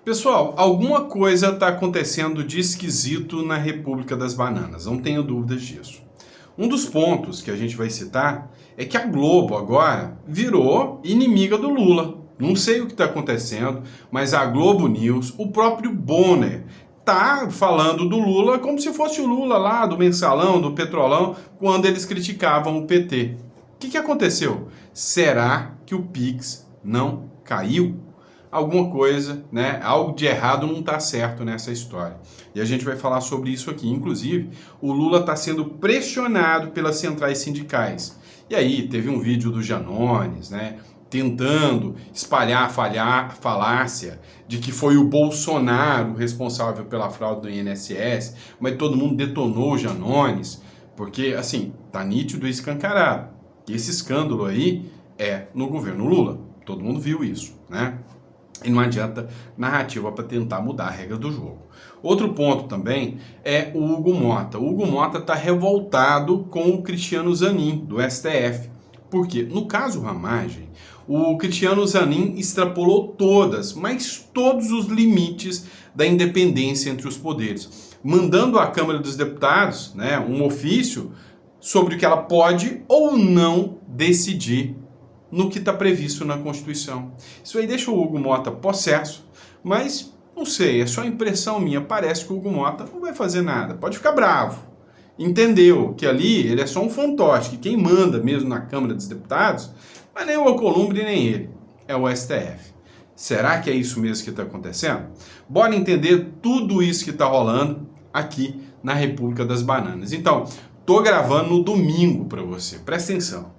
Pessoal, alguma coisa está acontecendo de esquisito na República das Bananas, não tenho dúvidas disso. Um dos pontos que a gente vai citar é que a Globo agora virou inimiga do Lula. Não sei o que está acontecendo, mas a Globo News, o próprio Bonner, tá falando do Lula como se fosse o Lula lá do Mensalão, do Petrolão, quando eles criticavam o PT. O que aconteceu? Será que o Pix não caiu? Alguma coisa, né? Algo de errado não está certo nessa história. E a gente vai falar sobre isso aqui. Inclusive, o Lula está sendo pressionado pelas centrais sindicais. E aí, teve um vídeo do Janones, né? Tentando espalhar a falácia de que foi o Bolsonaro responsável pela fraude do INSS, mas todo mundo detonou o Janones, porque, assim, tá nítido e escancarado. E esse escândalo aí é no governo Lula. Todo mundo viu isso, né? E não adianta narrativa para tentar mudar a regra do jogo. Outro ponto também é o Hugo Mota. O Hugo Mota está revoltado com o Cristiano Zanin, do STF. Porque, no caso Ramagem, o Cristiano Zanin extrapolou mas todos os limites da independência entre os poderes, mandando à Câmara dos Deputados, né, um ofício sobre o que ela pode ou não decidir no que está previsto na Constituição. Isso aí deixa o Hugo Mota possesso, mas não sei, é só impressão minha, parece que o Hugo Mota não vai fazer nada, pode ficar bravo. Entendeu que ali ele é só um fantoche, que quem manda mesmo na Câmara dos Deputados, mas nem o Alcolumbre nem ele, é o STF. Será que é isso mesmo que está acontecendo? Bora entender tudo isso que está rolando aqui na República das Bananas. Então, tô gravando no domingo para você, presta atenção.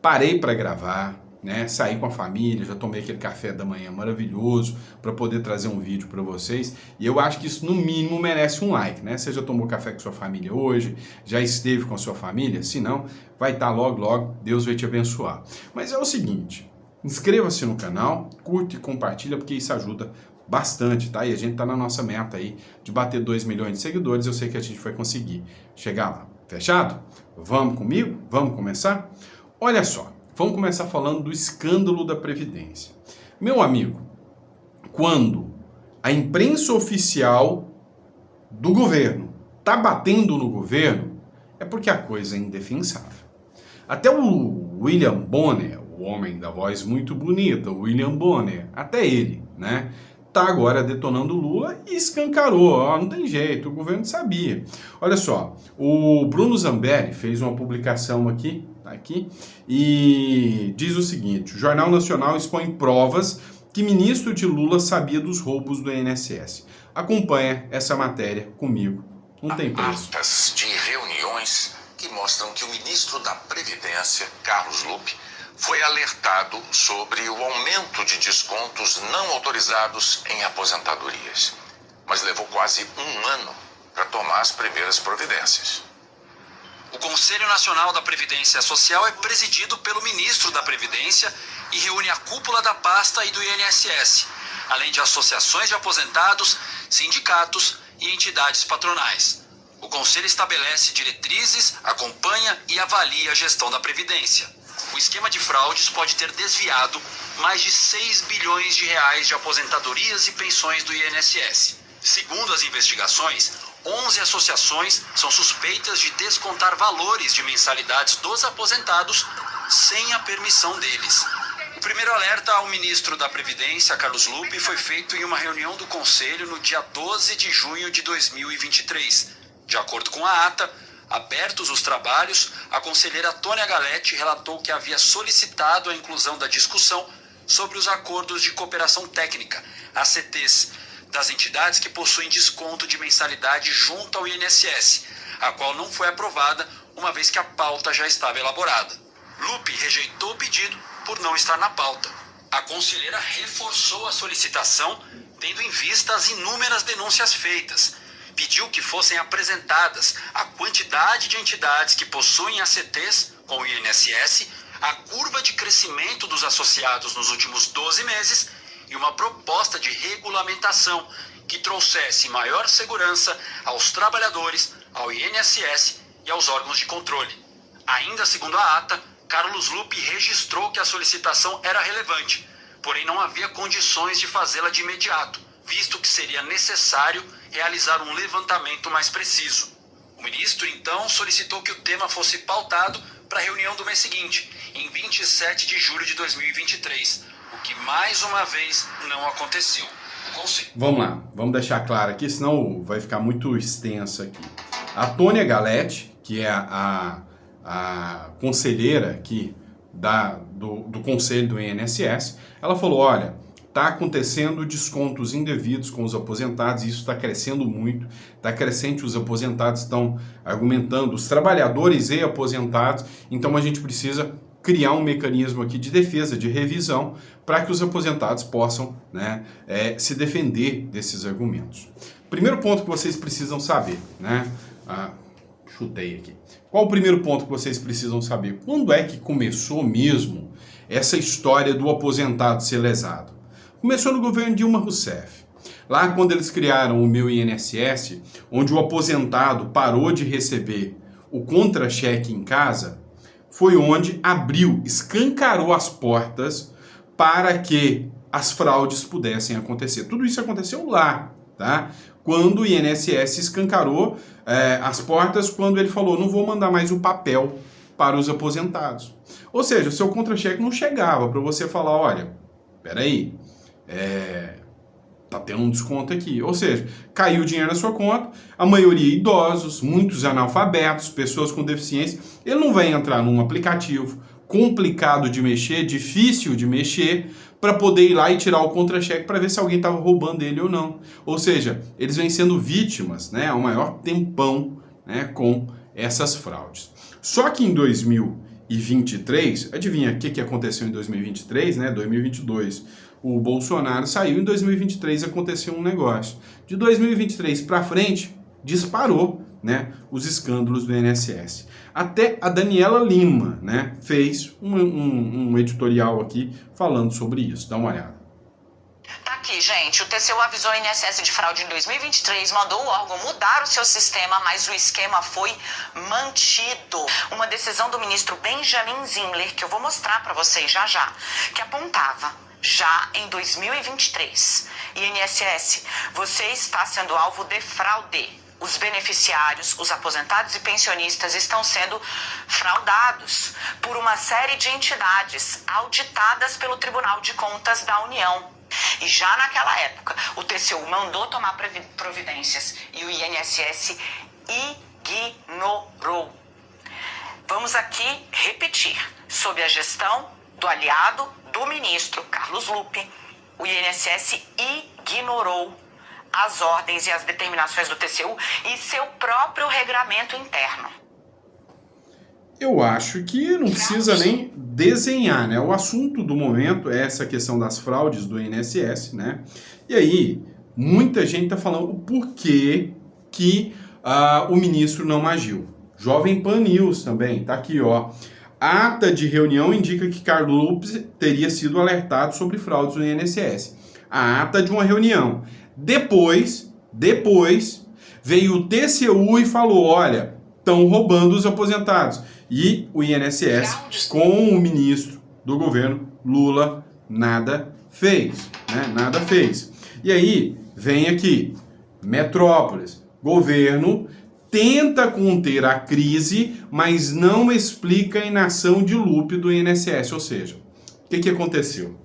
Parei para gravar, né? Saí com a família, já tomei aquele café da manhã maravilhoso para poder trazer um vídeo para vocês. E eu acho que isso no mínimo merece um like, né? Você já tomou café com sua família hoje? Já esteve com a sua família? Se não, vai estar logo, Deus vai te abençoar. Mas é o seguinte, inscreva-se no canal, curte e compartilha porque isso ajuda bastante, tá? E a gente tá na nossa meta aí de bater 2 milhões de seguidores, eu sei que a gente vai conseguir chegar lá. Fechado? Vamos comigo? Vamos começar? Olha só, vamos começar falando do escândalo da Previdência. Meu amigo, quando a imprensa oficial do governo está batendo no governo, é porque a coisa é indefensável. Até o William Bonner, o homem da voz muito bonita, o William Bonner, até ele, né? Tá agora detonando o Lula e escancarou, ó, não tem jeito, o governo sabia. Olha só, o Bruno Zambelli fez uma publicação aqui, e diz o seguinte: o Jornal Nacional expõe provas que ministro de Lula sabia dos roubos do INSS. Acompanha essa matéria comigo, não tem preço. Atas de reuniões que mostram que o ministro da Previdência, Carlos Lupe, foi alertado sobre o aumento de descontos não autorizados em aposentadorias, mas levou quase um ano para tomar as primeiras providências. O Conselho Nacional da Previdência Social é presidido pelo ministro da Previdência e reúne a cúpula da pasta e do INSS, além de associações de aposentados, sindicatos e entidades patronais. O Conselho estabelece diretrizes, acompanha e avalia a gestão da Previdência. O esquema de fraudes pode ter desviado mais de 6 bilhões de reais de aposentadorias e pensões do INSS. Segundo as investigações, 11 associações são suspeitas de descontar valores de mensalidades dos aposentados sem a permissão deles. O primeiro alerta ao ministro da Previdência, Carlos Lupe, foi feito em uma reunião do Conselho no dia 12 de junho de 2023. De acordo com a ata, abertos os trabalhos, a conselheira Tônia Galetti relatou que havia solicitado a inclusão da discussão sobre os acordos de cooperação técnica, ACTs, das entidades que possuem desconto de mensalidade junto ao INSS, a qual não foi aprovada, uma vez que a pauta já estava elaborada. Lupe rejeitou o pedido por não estar na pauta. A conselheira reforçou a solicitação, tendo em vista as inúmeras denúncias feitas. Pediu que fossem apresentadas a quantidade de entidades que possuem ACTs com o INSS, a curva de crescimento dos associados nos últimos 12 meses e uma proposta de regulamentação que trouxesse maior segurança aos trabalhadores, ao INSS e aos órgãos de controle. Ainda segundo a ata, Carlos Lupe registrou que a solicitação era relevante, porém não havia condições de fazê-la de imediato, visto que seria necessário realizar um levantamento mais preciso. O ministro, então, solicitou que o tema fosse pautado para a reunião do mês seguinte, em 27 de julho de 2023, o que mais uma vez não aconteceu. Vamos lá, vamos deixar claro aqui, senão vai ficar muito extenso aqui. A Tônia Galetti, que é a conselheira aqui do conselho do INSS, ela falou, olha, está acontecendo descontos indevidos com os aposentados, isso está crescendo muito, está crescente, os aposentados estão argumentando, os trabalhadores e aposentados, então a gente precisa criar um mecanismo aqui de defesa, de revisão, para que os aposentados possam, né, se defender desses argumentos. Primeiro ponto que vocês precisam saber, né? Chutei aqui. Qual o primeiro ponto que vocês precisam saber? Quando é que começou mesmo essa história do aposentado ser lesado? Começou no governo Dilma Rousseff. Lá quando eles criaram o Meu INSS, onde o aposentado parou de receber o contra-cheque em casa, foi onde abriu, escancarou as portas para que as fraudes pudessem acontecer. Tudo isso aconteceu lá, tá? Quando o INSS escancarou as portas, quando ele falou, não vou mandar mais o papel para os aposentados. Ou seja, o seu contra-cheque não chegava para você falar, olha, peraí, tá tendo um desconto aqui. Ou seja, caiu o dinheiro na sua conta, a maioria idosos, muitos analfabetos, pessoas com deficiência, ele não vai entrar num aplicativo complicado de mexer, difícil de mexer, para poder ir lá e tirar o contra-cheque para ver se alguém estava roubando ele ou não. Ou seja, eles vêm sendo vítimas, né, ao maior tempão, né, com essas fraudes. Só que em 2023, adivinha o que aconteceu em 2023, né, 2022, o Bolsonaro saiu, em 2023 aconteceu um negócio. De 2023 para frente, disparou, né, os escândalos do INSS. Até a Daniela Lima, né, fez um editorial aqui falando sobre isso. Dá uma olhada. Tá aqui, gente. O TCU avisou o INSS de fraude em 2023, mandou o órgão mudar o seu sistema, mas o esquema foi mantido. Uma decisão do ministro Benjamin Zimler, que eu vou mostrar para vocês já já, que apontava já em 2023. INSS, você está sendo alvo de fraude. Os beneficiários, os aposentados e pensionistas estão sendo fraudados por uma série de entidades auditadas pelo Tribunal de Contas da União. E já naquela época, o TCU mandou tomar providências e o INSS ignorou. Vamos aqui repetir. Sob a gestão do aliado do ministro Carlos Lupe, o INSS ignorou as ordens e as determinações do TCU e seu próprio regramento interno. Eu acho que não precisa nem desenhar, né? O assunto do momento é essa questão das fraudes do INSS, né? E aí, muita gente está falando o porquê que o ministro não agiu. Jovem Pan News também, tá aqui, ó. Ata de reunião indica que Carlos Lupe teria sido alertado sobre fraudes do INSS. A ata de uma reunião. Depois veio o TCU e falou, olha, estão roubando os aposentados. E o INSS, com o ministro do governo Lula, nada fez, né? Nada fez. E aí, vem aqui, Metrópolis, governo tenta conter a crise, mas não explica a inação de Lupe do INSS. Ou seja, o que aconteceu?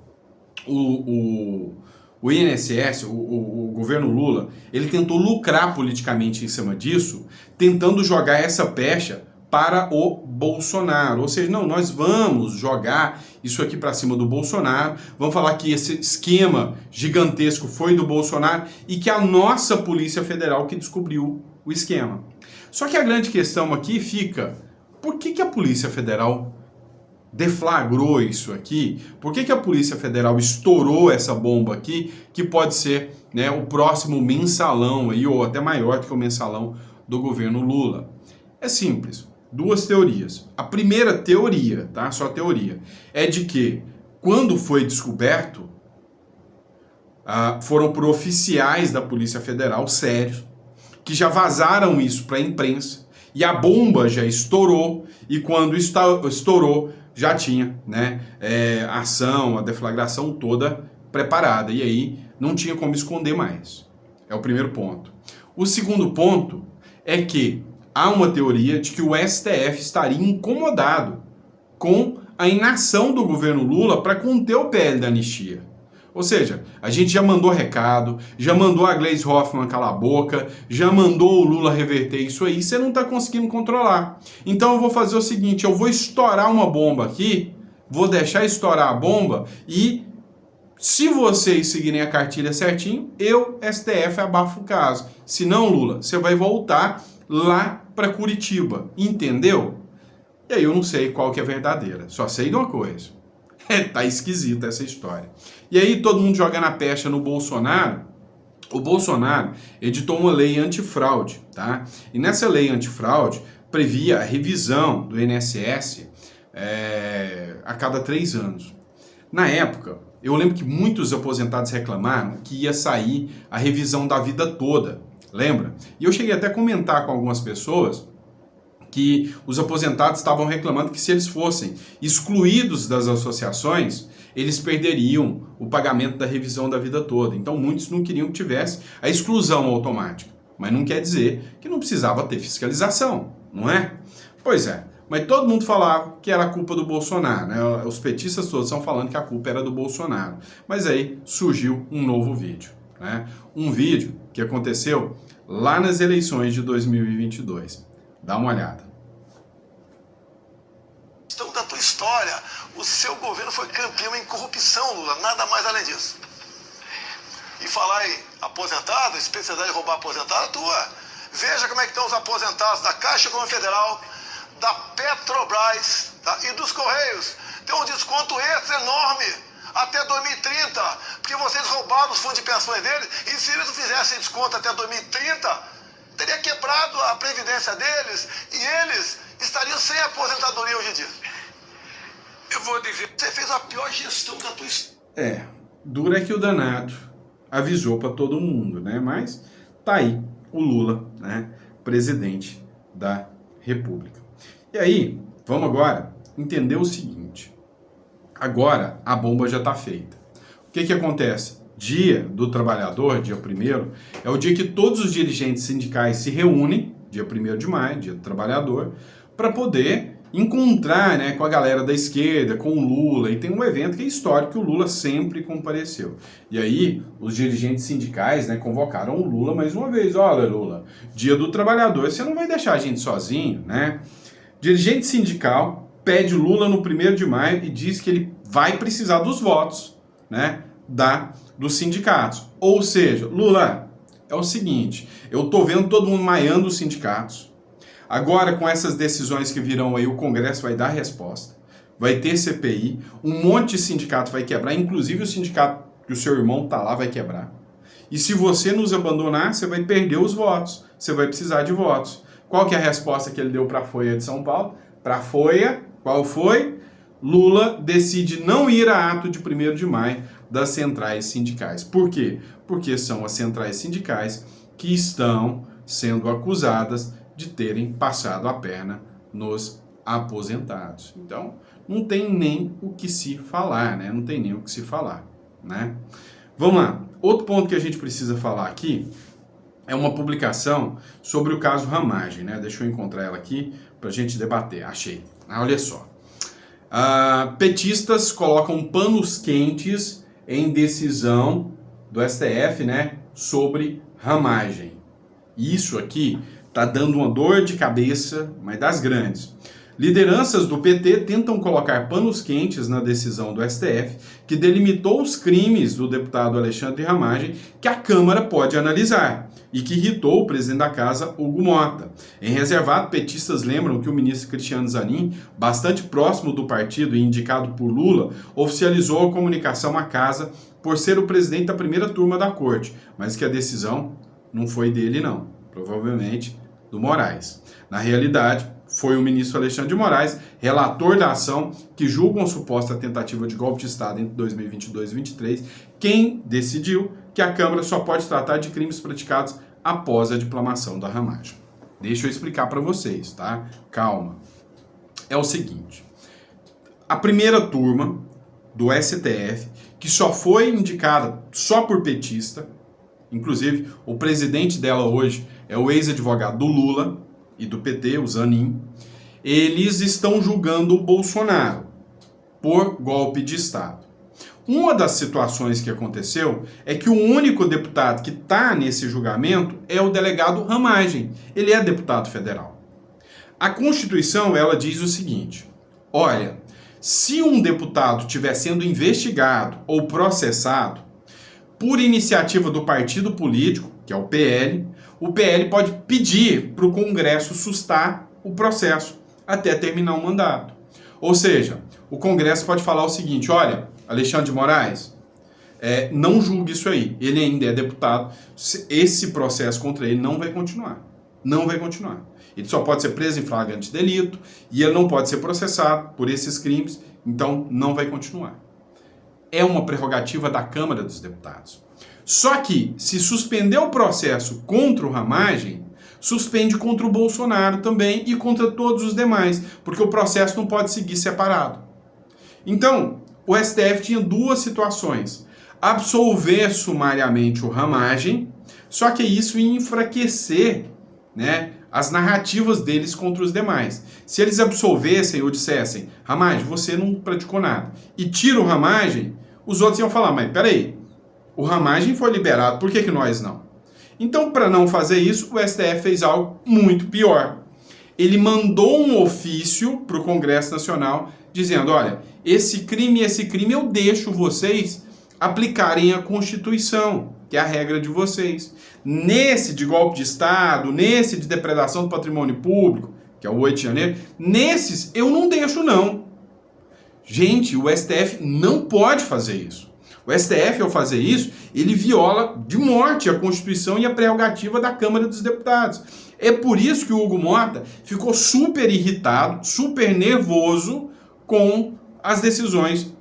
O INSS, o governo Lula, ele tentou lucrar politicamente em cima disso, tentando jogar essa pecha para o Bolsonaro. Ou seja, não, nós vamos jogar isso aqui para cima do Bolsonaro, vamos falar que esse esquema gigantesco foi do Bolsonaro e que a nossa Polícia Federal que descobriu o esquema. Só que a grande questão aqui fica, por que a Polícia Federal deflagrou isso aqui? Por que a Polícia Federal estourou essa bomba aqui, que pode ser, né, o próximo mensalão, aí, ou até maior do que o mensalão do governo Lula? É simples, duas teorias. A primeira teoria, tá? Só teoria, é de que quando foi descoberto, foram por oficiais da Polícia Federal, sérios, que já vazaram isso para a imprensa, e a bomba já estourou, e quando estourou, já tinha, né, a ação, a deflagração toda preparada. E aí não tinha como esconder mais. É o primeiro ponto. O segundo ponto é que há uma teoria de que o STF estaria incomodado com a inação do governo Lula para conter o PL da anistia. Ou seja, a gente já mandou recado, já mandou a Gleisi Hoffmann calar a boca, já mandou o Lula reverter isso aí, você não está conseguindo controlar. Então eu vou fazer o seguinte, eu vou estourar uma bomba aqui, vou deixar estourar a bomba e se vocês seguirem a cartilha certinho, eu, STF, abafo o caso. Se não, Lula, você vai voltar lá para Curitiba, entendeu? E aí eu não sei qual que é verdadeira, só sei de uma coisa. Tá esquisita essa história. E aí todo mundo joga na pecha no Bolsonaro. O Bolsonaro editou uma lei antifraude, tá? E nessa lei antifraude previa a revisão do INSS a cada 3 anos. Na época, eu lembro que muitos aposentados reclamaram que ia sair a revisão da vida toda, lembra? E eu cheguei até a comentar com algumas pessoas que os aposentados estavam reclamando que se eles fossem excluídos das associações, eles perderiam o pagamento da revisão da vida toda. Então muitos não queriam que tivesse a exclusão automática. Mas não quer dizer que não precisava ter fiscalização, não é? Pois é, mas todo mundo falava que era a culpa do Bolsonaro, né? Os petistas todos estão falando que a culpa era do Bolsonaro. Mas aí surgiu um novo vídeo, né? Um vídeo que aconteceu lá nas eleições de 2022. Dá uma olhada. Então, da tua história, o seu governo foi campeão em corrupção, Lula, nada mais além disso. E falar em aposentado, especialidade de roubar aposentado, é tua. Veja como é que estão os aposentados da Caixa Econômica Federal, da Petrobras, tá? E dos Correios. Tem um desconto extra enorme até 2030, porque vocês roubaram os fundos de pensões deles, e se eles não fizessem desconto até 2030... teria quebrado a previdência deles e eles estariam sem aposentadoria hoje em dia. Eu vou dizer, você fez a pior gestão da tua história. Dura que o danado avisou para todo mundo, né? Mas tá aí o Lula, né? Presidente da República. E aí, vamos agora entender o seguinte. Agora a bomba já tá feita. O que acontece? Dia do Trabalhador, dia 1º, é o dia que todos os dirigentes sindicais se reúnem, dia 1º de maio, dia do Trabalhador, para poder encontrar, né, com a galera da esquerda, com o Lula, e tem um evento que é histórico, que o Lula sempre compareceu. E aí, os dirigentes sindicais, né, convocaram o Lula mais uma vez. Olha, Lula, dia do Trabalhador, você não vai deixar a gente sozinho, né? Dirigente sindical pede o Lula no 1º de maio e diz que ele vai precisar dos votos, né, dos sindicatos. Ou seja, Lula, é o seguinte, eu tô vendo todo mundo maiando os sindicatos. Agora, com essas decisões que virão aí, o Congresso vai dar resposta. Vai ter CPI, um monte de sindicato vai quebrar, inclusive o sindicato que o seu irmão tá lá vai quebrar. E se você nos abandonar, você vai perder os votos. Você vai precisar de votos. Qual que é a resposta que ele deu para a Folha de São Paulo? Para a Folha, qual foi? Lula decide não ir a ato de 1º de maio das centrais sindicais. Por quê? Porque são as centrais sindicais que estão sendo acusadas de terem passado a perna nos aposentados. Então, não tem nem o que se falar, né? Não tem nem o que se falar, né? Vamos lá. Outro ponto que a gente precisa falar aqui é uma publicação sobre o caso Ramagem, né? Deixa eu encontrar ela aqui para a gente debater. Achei. Olha só. Petistas colocam panos quentes em decisão do STF, né, sobre Ramagem. Isso aqui tá dando uma dor de cabeça, mas das grandes. Lideranças do PT tentam colocar panos quentes na decisão do STF, que delimitou os crimes do deputado Alexandre Ramagem, que a Câmara pode analisar, e que irritou o presidente da casa, Hugo Mota. Em reservado, petistas lembram que o ministro Cristiano Zanin, bastante próximo do partido e indicado por Lula, oficializou a comunicação à casa por ser o presidente da primeira turma da corte, mas que a decisão não foi dele não, provavelmente do Moraes. Na realidade, foi o ministro Alexandre de Moraes, relator da ação, que julga uma suposta tentativa de golpe de Estado entre 2022 e 2023, quem decidiu que a Câmara só pode tratar de crimes praticados após a diplomação da Ramagem. Deixa eu explicar para vocês, tá? Calma. É o seguinte, a primeira turma do STF, que só foi indicada só por petista, inclusive o presidente dela hoje é o ex-advogado do Lula e do PT, o Zanin. Eles estão julgando o Bolsonaro por golpe de Estado. Uma das situações que aconteceu é que o único deputado que está nesse julgamento é o delegado Ramagem. Ele é deputado federal. A Constituição, ela diz o seguinte: olha, se um deputado estiver sendo investigado ou processado por iniciativa do partido político, que é o PL pode pedir para o Congresso sustar o processo até terminar o mandato. Ou seja, o Congresso pode falar o seguinte: olha, Alexandre de Moraes, não julgue isso aí, ele ainda é deputado, esse processo contra ele não vai continuar. Não vai continuar. Ele só pode ser preso em flagrante delito e ele não pode ser processado por esses crimes, então não vai continuar. É uma prerrogativa da Câmara dos Deputados. Só que, se suspender o processo contra o Ramagem, suspende contra o Bolsonaro também e contra todos os demais, porque o processo não pode seguir separado. Então, o STF tinha duas situações: absolver sumariamente o Ramagem, só que isso ia enfraquecer, né, as narrativas deles contra os demais. Se eles absolvessem ou dissessem: Ramagem, você não praticou nada, e tira o Ramagem, os outros iam falar: mas peraí, o Ramagem foi liberado, por que nós não? Então, para não fazer isso, o STF fez algo muito pior. Ele mandou um ofício para o Congresso Nacional dizendo: olha, esse crime eu deixo vocês aplicarem a Constituição, que é a regra de vocês. Nesse de golpe de Estado, nesse de depredação do patrimônio público, que é o 8 de janeiro, nesses eu não deixo não. Gente, o STF não pode fazer isso. O STF, ao fazer isso, ele viola de morte a Constituição e a prerrogativa da Câmara dos Deputados. É por isso que o Hugo Mota ficou super irritado, super nervoso com as decisões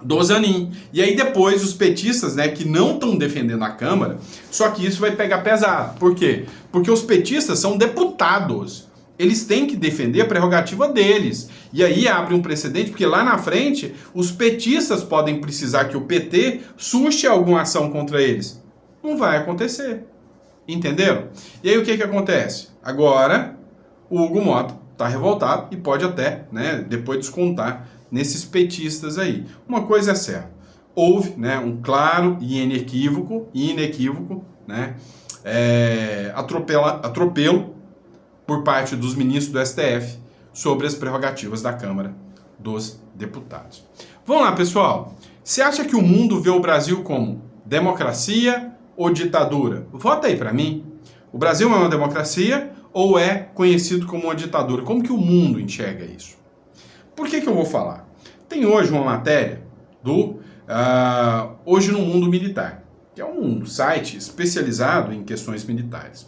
do Zanin. E aí depois os petistas, né, que não estão defendendo a Câmara, só que isso vai pegar pesado. Por quê? Porque os petistas são deputados. Eles têm que defender a prerrogativa deles. E aí abre um precedente, porque lá na frente os petistas podem precisar que o PT suste alguma ação contra eles. Não vai acontecer. Entenderam? E aí o que acontece? Agora o Hugo Mota está revoltado e pode até, né, depois descontar nesses petistas aí. Uma coisa é certa: houve, né, um claro e inequívoco, né, atropelo por parte dos ministros do STF sobre as prerrogativas da Câmara dos Deputados. Vamos lá, pessoal. Você acha que o mundo vê o Brasil como democracia ou ditadura? Vota aí para mim. O Brasil é uma democracia ou é conhecido como uma ditadura? Como que o mundo enxerga isso? Por que eu vou falar? Tem hoje uma matéria do Hoje no Mundo Militar, que é um site especializado em questões militares.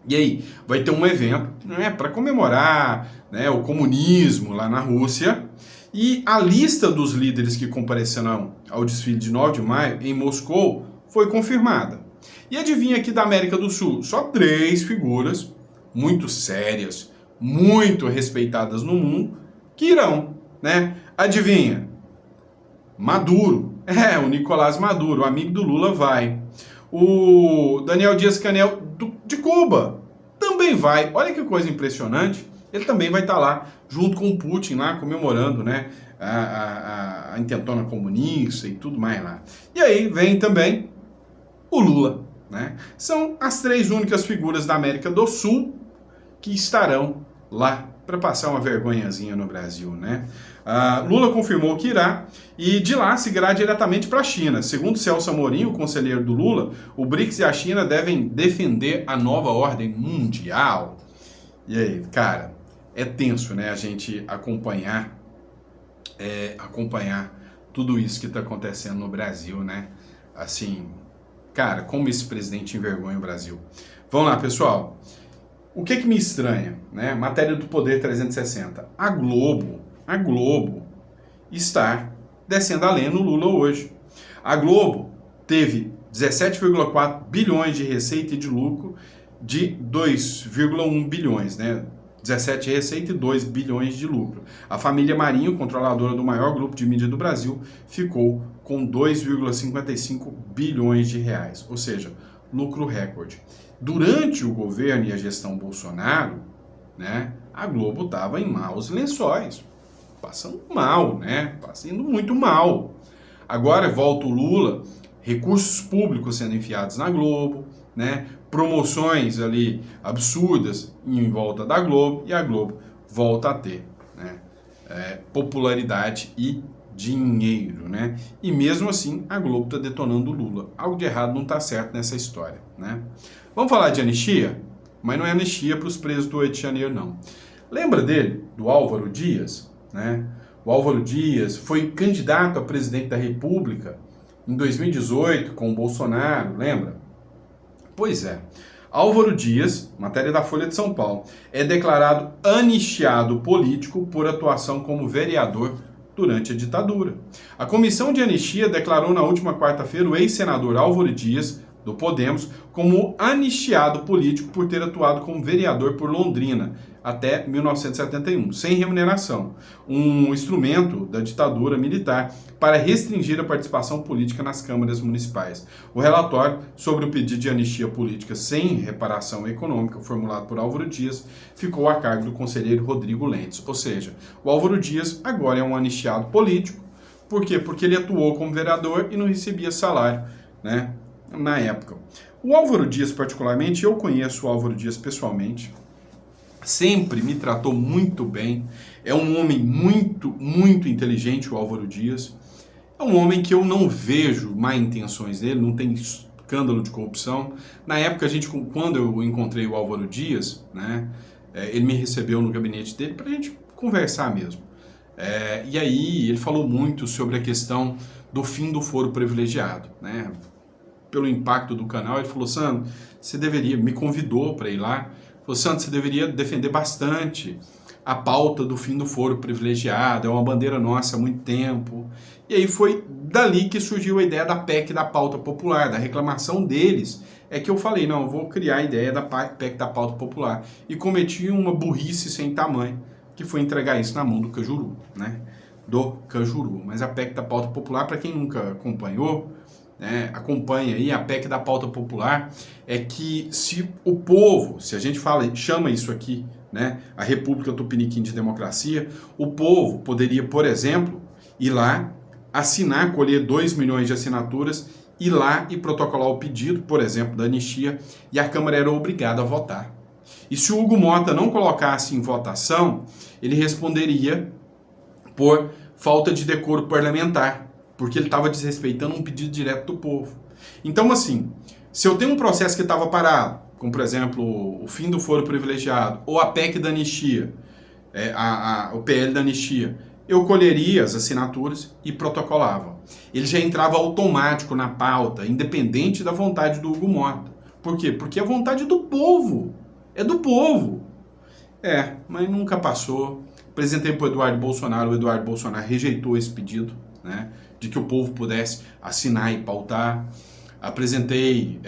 E aí, vai ter um evento, né, para comemorar, né, o comunismo lá na Rússia, e a lista dos líderes que comparecerão ao desfile de 9 de maio em Moscou foi confirmada. E adivinha aqui da América do Sul, só 3 figuras muito sérias, muito respeitadas no mundo, que irão, né? Adivinha? Maduro, o Nicolás Maduro, o amigo do Lula, vai. O Daniel Dias-Canel de Cuba também vai. Olha que coisa impressionante. Ele também vai estar lá, junto com o Putin, lá comemorando, né, a intentona comunista e tudo mais lá. E aí vem também o Lula, né? São as 3 únicas figuras da América do Sul que estarão lá para passar uma vergonhazinha no Brasil, né? Lula confirmou que irá, e de lá seguirá diretamente para a China. Segundo Celso Amorim, o conselheiro do Lula, o BRICS e a China devem defender a nova ordem mundial. E aí, cara, é tenso, né, a gente acompanhar tudo isso que está acontecendo no Brasil, né? Assim, cara, como esse presidente envergonha o Brasil. Vamos lá, pessoal. O que me estranha, né? Matéria do Poder 360. A Globo está descendo a lenha no Lula hoje. A Globo teve 17,4 bilhões de receita e de lucro de 2,1 bilhões, né? 17 receita e 2 bilhões de lucro. A família Marinho, controladora do maior grupo de mídia do Brasil, ficou com 2,55 bilhões de reais, ou seja, lucro recorde. Durante o governo e a gestão Bolsonaro, né, a Globo estava em maus lençóis, passando mal, né, passando muito mal. Agora volta o Lula, recursos públicos sendo enfiados na Globo, né, promoções ali absurdas em volta da Globo, e a Globo volta a ter, né, popularidade e dinheiro, né? E mesmo assim a Globo está detonando o Lula. Algo de errado não está certo nessa história, né? Vamos falar de anistia? Mas não é anistia para os presos do 8 de janeiro, não. Lembra dele, do Álvaro Dias, né? O Álvaro Dias foi candidato a presidente da República em 2018 com o Bolsonaro, lembra? Pois é, Álvaro Dias, matéria da Folha de São Paulo, é declarado anistiado político por atuação como vereador durante a ditadura. A comissão de anistia declarou na última quarta-feira o ex-senador Álvaro Dias, do Podemos, como anistiado político por ter atuado como vereador por Londrina até 1971, sem remuneração, um instrumento da ditadura militar para restringir a participação política nas câmaras municipais. O relatório sobre o pedido de anistia política sem reparação econômica, formulado por Álvaro Dias, ficou a cargo do conselheiro Rodrigo Lentes. Ou seja, o Álvaro Dias agora é um anistiado político. Por quê? Porque ele atuou como vereador e não recebia salário, né, na época. O Álvaro Dias, particularmente, eu conheço o Álvaro Dias pessoalmente, sempre me tratou muito bem, é um homem muito, muito inteligente, o Álvaro Dias, é um homem que eu não vejo má intenções dele, não tem escândalo de corrupção. Na época, quando eu encontrei o Álvaro Dias, né, ele me recebeu no gabinete dele para a gente conversar mesmo. E aí ele falou muito sobre a questão do fim do foro privilegiado, né? Pelo impacto do canal, ele falou: Sandro, você deveria, me convidou para ir lá, falou: Sandro, você deveria defender bastante a pauta do fim do foro privilegiado, é uma bandeira nossa há muito tempo. E aí foi dali que surgiu a ideia da PEC da pauta popular, da reclamação deles, é que eu falei: não, eu vou criar a ideia da PEC da pauta popular, e cometi uma burrice sem tamanho, que foi entregar isso na mão do Cajuru, né? Do Cajuru. Mas a PEC da pauta popular, para quem nunca acompanhou, acompanha aí, a PEC da pauta popular, é que se o povo, se a gente chama isso aqui, né, a República Tupiniquim de Democracia, o povo poderia, por exemplo, ir lá, assinar, colher 2 milhões de assinaturas, ir lá e protocolar o pedido, por exemplo, da anistia, e a Câmara era obrigada a votar. E se o Hugo Mota não colocasse em votação, ele responderia por falta de decoro parlamentar, porque ele estava desrespeitando um pedido direto do povo. Então, assim, se eu tenho um processo que estava parado, como, por exemplo, o fim do foro privilegiado, ou a PEC da anistia, o PL da anistia, eu colheria as assinaturas e protocolava. Ele já entrava automático na pauta, independente da vontade do Hugo Mota. Por quê? Porque é a vontade do povo. É do povo. Mas nunca passou. Apresentei para o Eduardo Bolsonaro rejeitou esse pedido, né, de que o povo pudesse assinar e pautar. Apresentei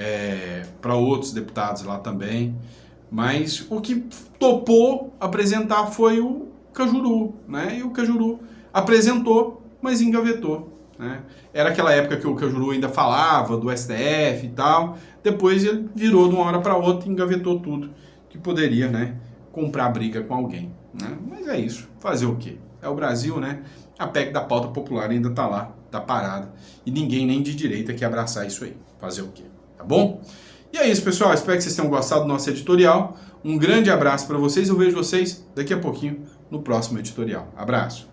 para outros deputados lá também, mas o que topou apresentar foi o Cajuru, né? E o Cajuru apresentou, mas engavetou, né? Era aquela época que o Cajuru ainda falava do STF e tal, depois ele virou de uma hora para outra e engavetou tudo que poderia, né, comprar briga com alguém, né? Mas é isso, fazer o quê? É o Brasil, né? A PEC da pauta popular ainda tá lá, tá parada, e ninguém nem de direita quer abraçar isso aí. Fazer o quê? Tá bom? E é isso, pessoal. Espero que vocês tenham gostado do nosso editorial. Um grande abraço para vocês. Eu vejo vocês daqui a pouquinho no próximo editorial. Abraço.